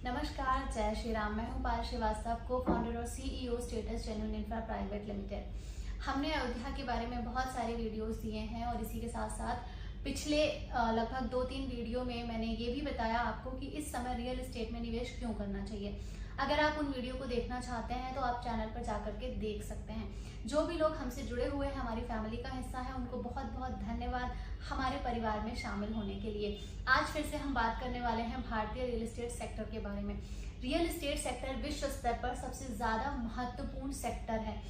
नमस्कार, जय श्री राम। मैं हूं पायल श्रीवास्तव, को फाउंडर और CEO status genuine infra private limited. हमने अयोध्या के बारे में बहुत सारे वीडियोस दिए हैं और इसी के साथ साथ पिछले लगभग 2-3 वीडियो में मैंने ये भी बताया आपको कि इस समय रियल एस्टेट में निवेश क्यों करना चाहिए। अगर आप उन वीडियो को देखना चाहते हैं तो आप चैनल पर जाकर के देख सकते हैं। जो भी लोग हमसे जुड़े हुए हैं, हमारी फैमिली का हिस्सा है, उनको बहुत बहुत धन्यवाद हमारे परिवार में शामिल होने के लिए। आज फिर से हम बात करने वाले हैं भारतीय रियल एस्टेट सेक्टर के बारे में। रियल एस्टेट सेक्टर विश्व स्तर पर सबसे ज्यादा महत्वपूर्ण सेक्टर है।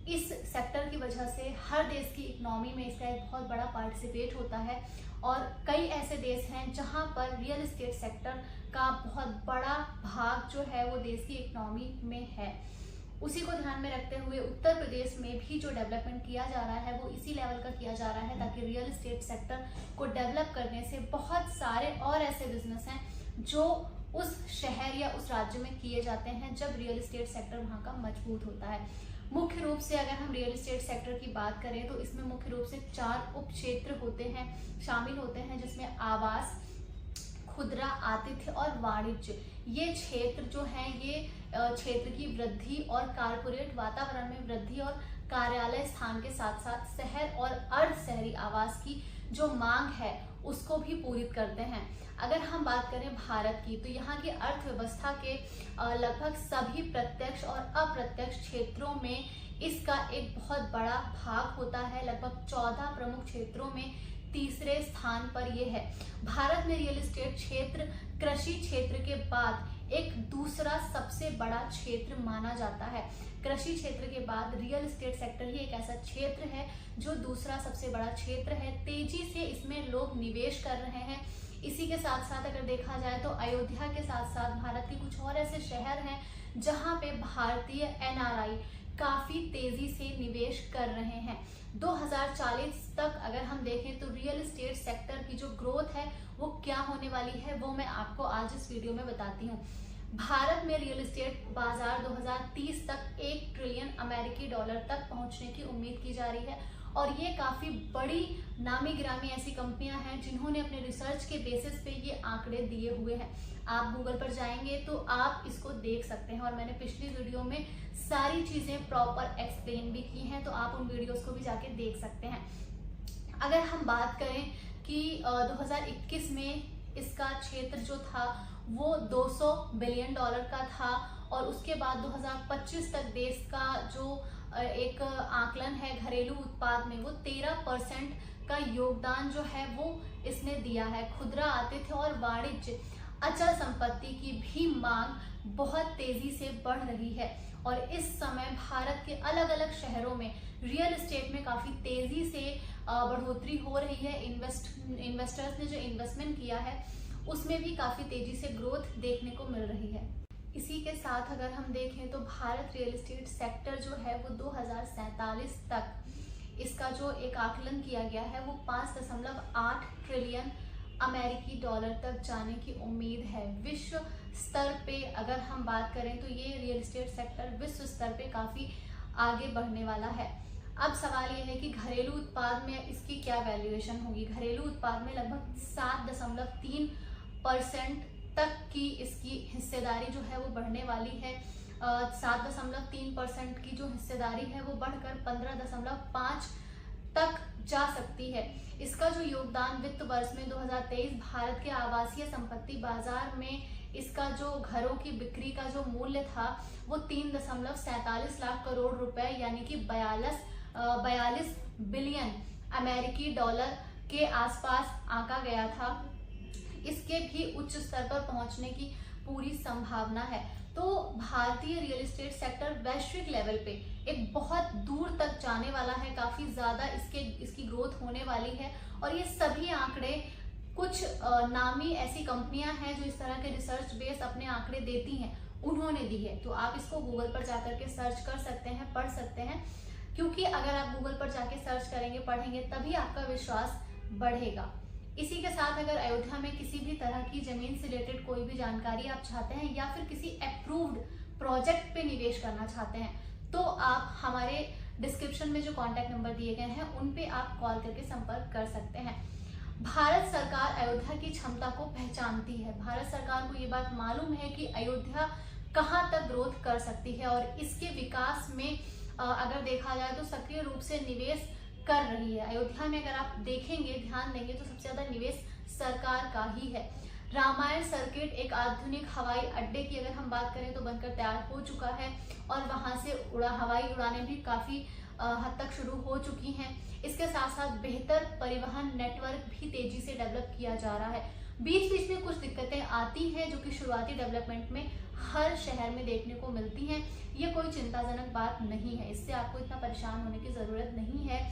इस सेक्टर की वजह से हर देश की इकोनॉमी में इसका एक बहुत बड़ा पार्टिसिपेट होता है और कई ऐसे देश हैं जहां पर रियल एस्टेट सेक्टर का बहुत बड़ा भाग जो है वो देश की इकोनॉमी में है। उसी को ध्यान में रखते हुए उत्तर प्रदेश में भी जो डेवलपमेंट किया जा रहा है वो इसी लेवल का किया जा रहा है ताकि रियल एस्टेट सेक्टर को डेवलप करने से बहुत सारे और ऐसे बिजनेस हैं जो उस शहर या उस राज्य में किए जाते हैं जब रियल एस्टेट सेक्टर वहाँ का मजबूत होता है। मुख्य रूप से अगर हम रियल एस्टेट सेक्टर की बात करें तो इसमें मुख्य रूप से 4 उप क्षेत्र होते हैं, शामिल होते हैं, जिसमें आवास, खुदरा, आतिथ्य और वाणिज्य। ये क्षेत्र जो है ये क्षेत्र की वृद्धि और कारपोरेट वातावरण में वृद्धि और कार्यालय स्थान के साथ साथ शहर और अर्ध शहरी आवास की जो मांग है उसको भी पूरित करते हैं। अगर हम बात करें भारत की तो यहाँ की अर्थव्यवस्था के लगभग सभी प्रत्यक्ष और अप्रत्यक्ष क्षेत्रों में इसका एक बहुत बड़ा भाग होता है। लगभग 14 प्रमुख क्षेत्रों में तीसरे स्थान पर यह है। भारत में रियल एस्टेट क्षेत्र कृषि क्षेत्र के बाद एक दूसरा सबसे बड़ा क्षेत्र माना जाता है। कृषि क्षेत्र के बाद रियल एस्टेट सेक्टर ही एक ऐसा क्षेत्र है जो दूसरा सबसे बड़ा क्षेत्र है। तेजी से इसमें लोग निवेश कर रहे हैं। इसी के साथ साथ अगर देखा जाए तो अयोध्या के साथ साथ भारत के कुछ और ऐसे शहर हैं जहां पे भारतीय एनआरआई काफी तेजी से निवेश कर रहे हैं। 2040 तक अगर हम देखें तो रियल एस्टेट सेक्टर की जो ग्रोथ है वो क्या होने वाली है वो मैं आपको आज इस वीडियो में बताती हूँ। भारत में रियल एस्टेट बाजार 2030 तक 1 ट्रिलियन अमेरिकी डॉलर तक पहुंचने की उम्मीद की जा रही है और ये काफी बड़ी नामी गिरामी ऐसी कंपनियां हैं जिन्होंने अपने रिसर्च के बेसिस पे ये आंकड़े दिए हुए हैं। आप गूगल पर जाएंगे तो आप इसको देख सकते हैं और मैंने पिछली वीडियो में सारी चीजें प्रॉपर एक्सप्लेन भी की हैं, तो आप उन वीडियोस को भी जाके देख सकते हैं। अगर हम बात करें कि 2021 में इसका क्षेत्र जो था वो 200 बिलियन डॉलर का था और उसके बाद 2025 तक देश का जो एक आकलन है घरेलू उत्पाद में वो 13% का योगदान जो है वो इसने दिया है। खुदरा, आतिथ्य और वाणिज्य अचल संपत्ति की भी मांग बहुत तेजी से बढ़ रही है और इस समय भारत के अलग अलग शहरों में रियल एस्टेट में काफी तेजी से बढ़ोतरी हो रही है। इन्वेस्टर्स ने जो इन्वेस्टमेंट किया है उसमें भी काफी तेजी से ग्रोथ देखने को मिल रही है। इसी के साथ अगर हम देखें तो भारत रियल एस्टेट सेक्टर जो है वो 2047 तक इसका जो एक आकलन किया गया है वो 5.8 ट्रिलियन अमेरिकी डॉलर तक जाने की उम्मीद है। विश्व स्तर पे अगर हम बात करें तो ये रियल एस्टेट सेक्टर विश्व स्तर पे काफी आगे बढ़ने वाला है। अब सवाल ये है कि घरेलू उत्पाद में इसकी क्या वैल्यूएशन होगी। घरेलू उत्पाद में लगभग 7.3% तक की इसकी हिस्सेदारी जो है वो बढ़ने वाली है। 7.3% की जो हिस्सेदारी है वो बढ़कर 15.5 तक जा सकती है। इसका जो योगदान वित्त वर्ष में 2023 भारत के आवासीय संपत्ति बाजार में इसका जो घरों की बिक्री का जो मूल्य था वो 3.47 लाख करोड़ रुपए यानी कि 42 बिलियन अमेरिकी डॉलर के आसपास आंका गया था। इसके भी उच्च स्तर पर पहुंचने की पूरी संभावना है। तो भारतीय रियल एस्टेट सेक्टर वैश्विक लेवल पे एक बहुत दूर तक जाने वाला है। काफी ज्यादा इसकी ग्रोथ होने वाली है और ये सभी आंकड़े कुछ नामी ऐसी कंपनियां हैं जो इस तरह के रिसर्च बेस अपने आंकड़े देती हैं, उन्होंने दी है। तो आप इसको गूगल पर जाकर के सर्च कर सकते हैं, पढ़ सकते हैं, क्योंकि अगर आप गूगल पर जाके सर्च करेंगे, पढ़ेंगे तभी आपका विश्वास बढ़ेगा। इसी के साथ अगर अयोध्या में किसी भी तरह की जमीन से रिलेटेड कोई भी जानकारी आप चाहते हैं या फिर किसी अप्रूव्ड प्रोजेक्ट पे निवेश करना चाहते हैं तो आप हमारे डिस्क्रिप्शन में जो कॉन्टैक्ट नंबर दिए गए हैं उन पे आप कॉल करके संपर्क कर सकते हैं। भारत सरकार अयोध्या की क्षमता को पहचानती है। भारत सरकार को ये बात मालूम है कि अयोध्या कहाँ तक ग्रोथ कर सकती है और इसके विकास में अगर देखा जाए तो सक्रिय रूप से निवेश कर रही है। अयोध्या में अगर आप देखेंगे, ध्यान देंगे तो सबसे ज्यादा निवेश सरकार का ही है। रामायण सर्किट एक आधुनिक हवाई अड्डे की अगर हम बात करें तो बनकर तैयार हो चुका है और वहां से हवाई उड़ानें भी काफी हद तक शुरू हो चुकी हैं। इसके साथ साथ बेहतर परिवहन नेटवर्क भी तेजी से डेवलप किया जा रहा है। बीच बीच में कुछ दिक्कतें आती हैं जो कि शुरुआती डेवलपमेंट में हर शहर में देखने को मिलती हैं। ये कोई चिंताजनक बात नहीं है, इससे आपको इतना परेशान होने की जरूरत नहीं है।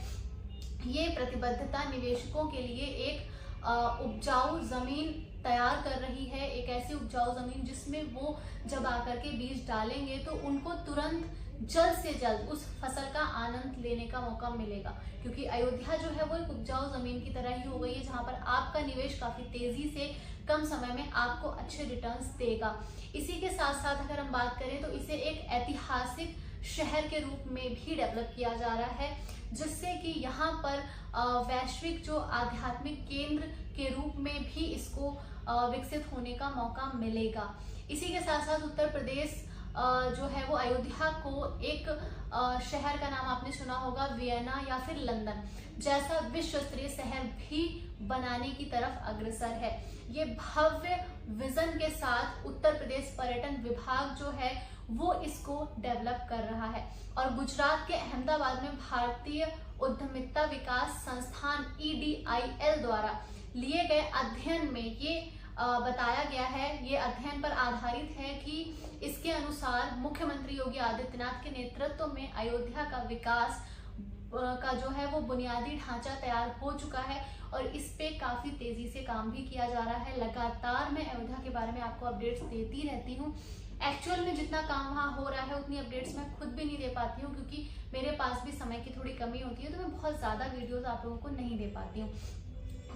ये प्रतिबद्धता निवेशकों के लिए एक उपजाऊ जमीन तैयार कर रही है, एक ऐसी उपजाऊ जमीन जिसमें वो जब आकर के बीज डालेंगे तो उनको तुरंत जल्द से जल्द उस फसल का आनंद लेने का मौका मिलेगा, क्योंकि अयोध्या जो है वो एक उपजाऊ जमीन की तरह ही हो गई है, जहां पर आपका निवेश काफी तेजी से कम समय में आपको अच्छे रिटर्न्स देगा। इसी के साथ साथ अगर हम बात करें तो इसे एक ऐतिहासिक शहर के रूप में भी डेवलप किया जा रहा है, जिससे कि यहाँ पर वैश्विक जो आध्यात्मिक केंद्र के रूप में भी इसको विकसित होने का मौका मिलेगा। इसी के साथ साथ उत्तर प्रदेश जो है वो अयोध्या को एक शहर का नाम आपने सुना होगा वियना या फिर लंदन जैसा विश्व स्तरीय शहर भी बनाने की तरफ अग्रसर है। ये भव्य विजन के साथ उत्तर प्रदेश पर्यटन विभाग जो है वो इसको डेवलप कर रहा है और गुजरात के अहमदाबाद में भारतीय उद्यमिता विकास संस्थान EDIL द्वारा लिए गए अध्ययन में ये बताया गया है, ये अध्ययन पर आधारित है कि इसके अनुसार मुख्यमंत्री योगी आदित्यनाथ के नेतृत्व में अयोध्या का विकास का जो है वो बुनियादी ढांचा तैयार हो चुका है और इस पे काफी तेजी से काम भी किया जा रहा है। लगातार मैं अयोध्या के बारे में आपको अपडेट्स देती रहती हूँ। एक्चुअल में जितना काम वहाँ हो रहा है उतनी अपडेट्स मैं खुद भी नहीं दे पाती हूँ, क्योंकि मेरे पास भी समय की थोड़ी कमी होती है, तो मैं बहुत ज्यादा वीडियोस आप लोगों को नहीं दे पाती हूँ।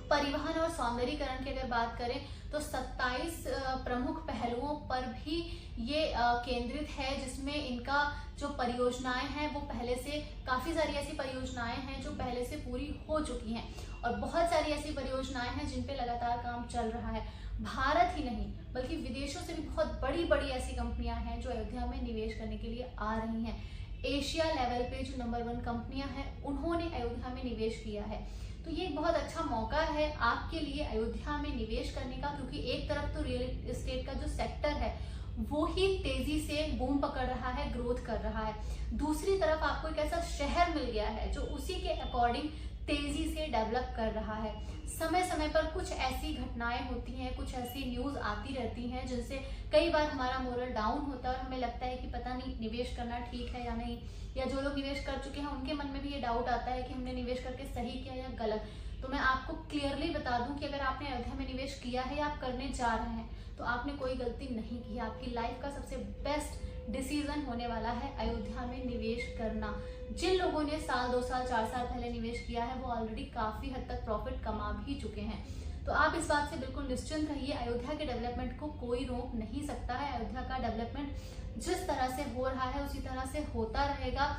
परिवहन और सौंदर्यीकरण की अगर बात करें तो 27 प्रमुख पहलुओं पर भी ये केंद्रित है, जिसमें इनका जो परियोजनाएं हैं वो पहले से काफी सारी ऐसी परियोजनाएं हैं जो पहले से पूरी हो चुकी हैं और बहुत सारी ऐसी परियोजनाएं हैं जिन पे लगातार काम चल रहा है। भारत ही नहीं बल्कि विदेशों से भी बहुत बड़ी बड़ी ऐसी कंपनियां हैं जो अयोध्या में निवेश करने के लिए आ रही हैं। एशिया लेवल पे जो नंबर 1 कंपनियां हैं उन्होंने अयोध्या में निवेश किया है, तो ये एक बहुत अच्छा मौका है आपके लिए अयोध्या में निवेश करने का, क्योंकि एक तरफ तो रियल एस्टेट का जो सेक्टर है वो ही तेजी से बूम पकड़ रहा है, ग्रोथ कर रहा है। दूसरी तरफ आपको एक ऐसा शहर मिल गया है जो उसी के अकॉर्डिंग तेजी से डेवलप कर रहा है। समय समय पर कुछ ऐसी घटनाएं होती हैं, कुछ ऐसी न्यूज आती रहती हैं जिनसे कई बार हमारा मोरल डाउन होता है और हमें लगता है कि पता नहीं निवेश करना ठीक है या नहीं, या जो लोग निवेश कर चुके हैं उनके मन में भी ये डाउट आता है कि हमने निवेश करके सही किया या गलत। तो मैं आपको क्लियरली बता दूं कि अगर आपने अयोध्या में निवेश किया है या आप करने जा रहे हैं तो आपने कोई गलती नहीं की है। आपकी लाइफ का सबसे बेस्ट डिसीजन होने वाला है अयोध्या में निवेश करना। जिन लोगों ने साल 2 साल 4 साल पहले निवेश किया है वो ऑलरेडी काफी हद तक प्रॉफिट कमा भी चुके हैं, तो आप इस बात से बिल्कुल निश्चिंत रहिए। अयोध्या के डेवलपमेंट को कोई रोक नहीं सकता है। अयोध्या का डेवलपमेंट जिस तरह से हो रहा है उसी तरह से होता रहेगा।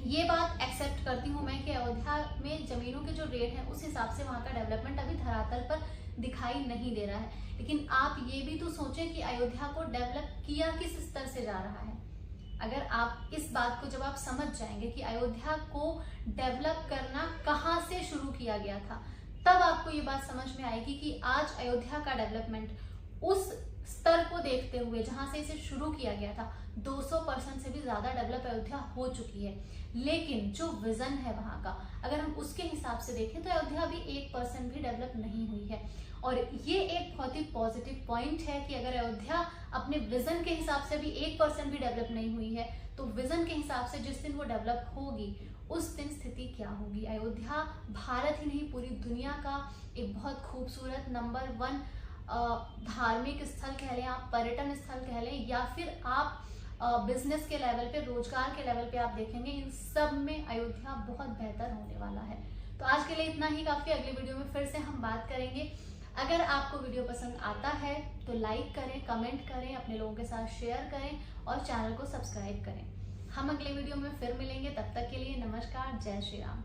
ये बात एक्सेप्ट करती हूँ मैं कि अयोध्या में जमीनों के जो रेट हैं उस हिसाब से वहाँ का डेवलपमेंट अभी धरातल पर दिखाई नहीं दे रहा है, लेकिन आप ये भी तो सोचें कि अयोध्या को डेवलप किया किस स्तर से जा रहा है। अगर आप इस बात को जब आप समझ जाएंगे कि अयोध्या को डेवलप करना कहाँ से शुरू किया गया था, तब आपको ये बात समझ में आएगी कि आज अयोध्या का डेवलपमेंट उस स्तर को देखते हुए जहां से इसे शुरू किया गया था 200% से भी ज्यादा डेवलप अयोध्या हो चुकी है। लेकिन जो विजन है वहां का, अगर हम उसके हिसाब से देखें तो अयोध्या अभी 1% भी डेवलप नहीं हुई है। और ये एक बहुत ही पॉजिटिव पॉइंट है कि अगर अयोध्या अपने विजन के हिसाब से भी 1% भी डेवलप नहीं हुई है, तो विजन के हिसाब से जिस दिन वो डेवलप होगी उस दिन स्थिति क्या होगी। अयोध्या भारत ही नहीं पूरी दुनिया का एक बहुत खूबसूरत नंबर 1 धार्मिक स्थल कह लें, आप पर्यटन स्थल कह लें, या फिर आप बिजनेस के लेवल पे, रोजगार के लेवल पे आप देखेंगे, इन सब में अयोध्या बहुत बेहतर होने वाला है। तो आज के लिए इतना ही काफी। अगले वीडियो में फिर से हम बात करेंगे। अगर आपको वीडियो पसंद आता है तो लाइक करें, कमेंट करें, अपने लोगों के साथ शेयर करें और चैनल को सब्सक्राइब करें। हम अगले वीडियो में फिर मिलेंगे, तब तक के लिए नमस्कार, जय श्री राम।